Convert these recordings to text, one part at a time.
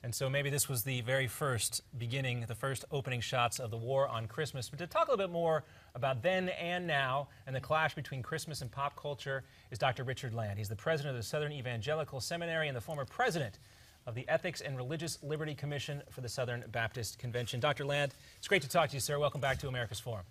And so maybe this was the very first beginning, the first opening shots of the war on Christmas. But to talk a little bit more about then and now and the clash between Christmas and pop culture is Dr. Richard Land. He's the president of the Southern Evangelical Seminary and the former president of the Ethics and Religious Liberty Commission for the Southern Baptist Convention. Dr. Land, it's great to talk to you, sir. Welcome back to America's Forum.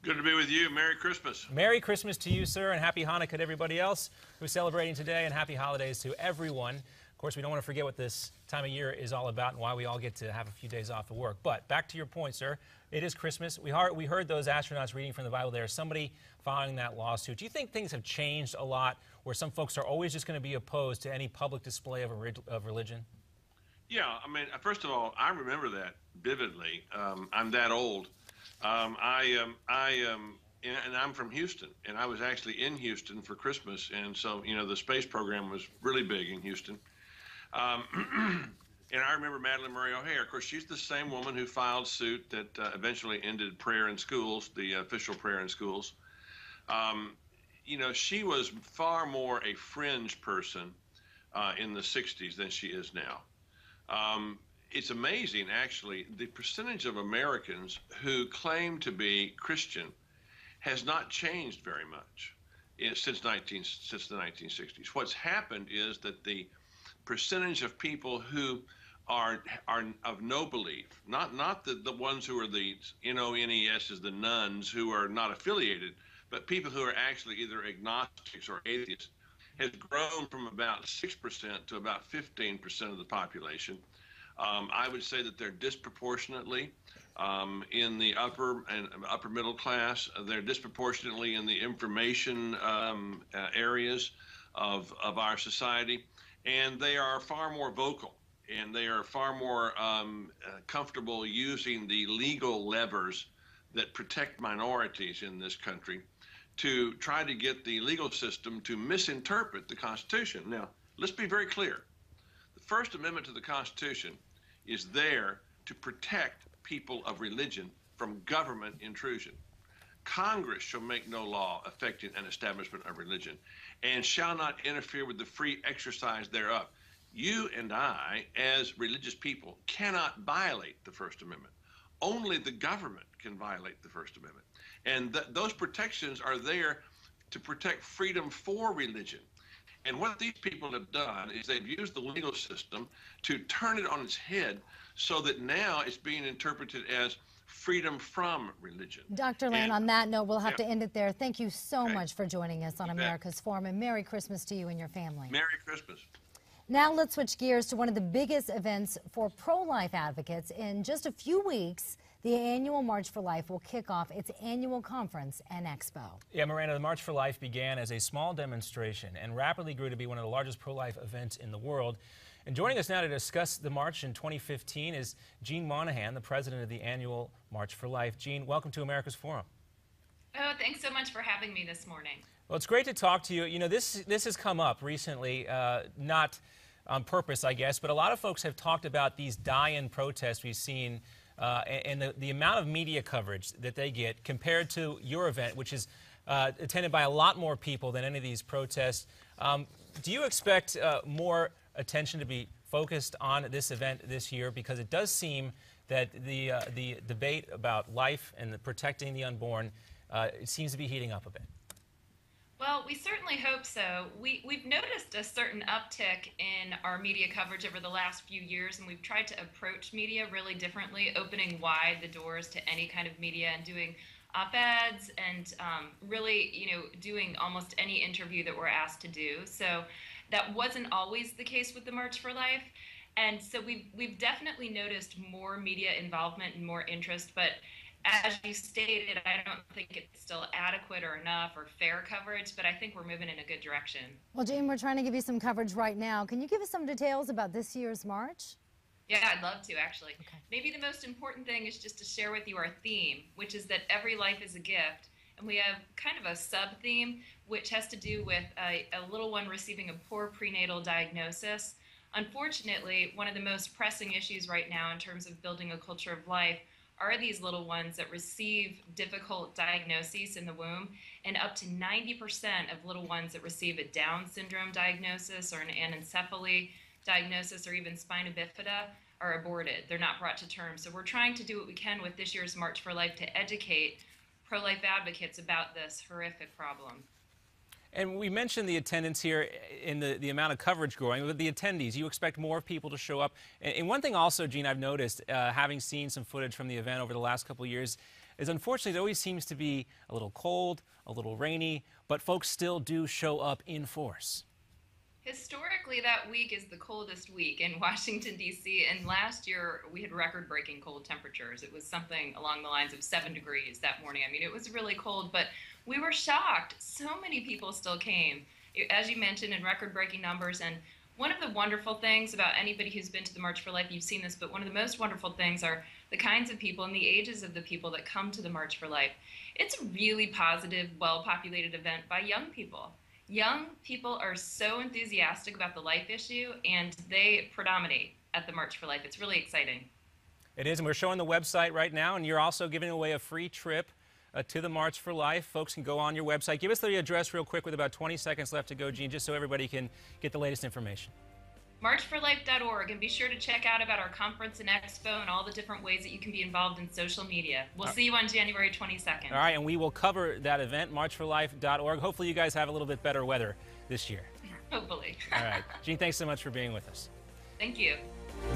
Good to be with you. Merry Christmas. Merry Christmas to you, sir, and Happy Hanukkah to everybody else who's celebrating today, and Happy Holidays to everyone. Of course, we don't want to forget what this time of year is all about and why we all get to have a few days off of work. But back to your point, sir, it is Christmas. We heard those astronauts reading from the Bible there. Somebody filing that lawsuit. Do you think things have changed a lot where some folks are always just going to be opposed to any public display of religion? Yeah, I mean, first of all, I remember that vividly. I'm that old. And I'm from Houston, and I was actually in Houston for Christmas, and so, you know, the space program was really big in Houston. And I remember Madalyn Murray O'Hair. Of course, she's the same woman who filed suit that eventually ended prayer in schools, the official prayer in schools. You know, she was far more a fringe person in the 60s than she is now. It's amazing, actually, the percentage of Americans who claim to be Christian has not changed very much since the 1960s. What's happened is that the percentage of people who are of no belief, not the ones who are the NONES, the nuns who are not affiliated, but people who are actually either agnostics or atheists, has grown from about 6% to about 15% of the population. I would say that they're disproportionately in the upper and upper middle class. They're disproportionately in the information areas of our society, and they are far more vocal, and they are far more comfortable using the legal levers that protect minorities in this country to try to get the legal system to misinterpret the Constitution. Now, let's be very clear. The First Amendment to the Constitution is there to protect people of religion from government intrusion. Congress shall make no law affecting an establishment of religion and shall not interfere with the free exercise thereof. You and I, as religious people, cannot violate the First Amendment. Only the government can violate the First Amendment. And those protections are there to protect freedom for religion. And what these people have done is they've used the legal system to turn it on its head so that now it's being interpreted as freedom from religion. Dr. Land, on that note, we'll have to end it there. Thank you so much for joining us on America's Forum, and Merry Christmas to you and your family. Merry Christmas. Now let's switch gears to one of the biggest events for pro-life advocates. In just a few weeks, the annual March for Life will kick off its annual conference and expo. Yeah, Miranda, the March for Life began as a small demonstration and rapidly grew to be one of the largest pro-life events in the world. And joining us now to discuss the march in 2015 is Jeanne Monahan, the president of the annual March for Life. Jeanne, welcome to America's Forum. Oh, thanks so much for having me this morning. Well, it's great to talk to you. You know, this has come up recently, not on purpose, I guess, but a lot of folks have talked about these die-in protests we've seen and the amount of media coverage that they get compared to your event, which is attended by a lot more people than any of these protests. Do you expect more attention to be focused on this event this year? Because it does seem that the debate about life and protecting the unborn, it seems to be heating up a bit. Well, we certainly hope so. We've noticed a certain uptick in our media coverage over the last few years, and we've tried to approach media really differently, opening wide the doors to any kind of media and doing op-eds and really, you know, doing almost any interview that we're asked to do. So that wasn't always the case with the March for Life. And so we've definitely noticed more media involvement and more interest, but as you stated, I don't think it's still adequate or enough or fair coverage, but I think we're moving in a good direction. Well, Jeanne, we're trying to give you some coverage right now. Can you give us some details about this year's march? Yeah, I'd love to, actually. Okay. Maybe the most important thing is just to share with you our theme, which is that every life is a gift. And we have kind of a sub-theme, which has to do with a little one receiving a poor prenatal diagnosis. Unfortunately, one of the most pressing issues right now in terms of building a culture of life are these little ones that receive difficult diagnoses in the womb, and up to 90% of little ones that receive a Down syndrome diagnosis or an anencephaly diagnosis or even spina bifida are aborted. They're not brought to term. So we're trying to do what we can with this year's March for Life to educate pro-life advocates about this horrific problem. And we mentioned the attendance here in the amount of coverage growing, but the attendees, you expect more people to show up. And one thing also, Jeanne, I've noticed, having seen some footage from the event over the last couple of years, is unfortunately it always seems to be a little cold, a little rainy, but folks still do show up in force. Historically, that week is the coldest week in Washington, D.C., and last year we had record-breaking cold temperatures. It was something along the lines of 7 degrees that morning. I mean, it was really cold, but we were shocked. So many people still came, as you mentioned, in record-breaking numbers. And one of the wonderful things about anybody who's been to the March for Life, you've seen this, but one of the most wonderful things are the kinds of people and the ages of the people that come to the March for Life. It's a really positive, well-populated event by young people. Young people are so enthusiastic about the life issue, and they predominate at the March for Life. It's really exciting. It is, and we're showing the website right now, and you're also giving away a free trip to the March for Life. Folks can go on your website. Give us the address real quick with about 20 seconds left to go, Jeanne, just so everybody can get the latest information. Marchforlife.org, and be sure to check out about our conference and expo and all the different ways that you can be involved in social media. We'll see you on January 22nd. All right, and we will cover that event, marchforlife.org. Hopefully you guys have a little bit better weather this year. Hopefully. All right. Jeanne, thanks so much for being with us. Thank you.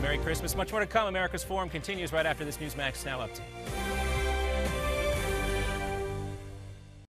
Merry Christmas. Much more to come. America's Forum continues right after this Newsmax Now Update.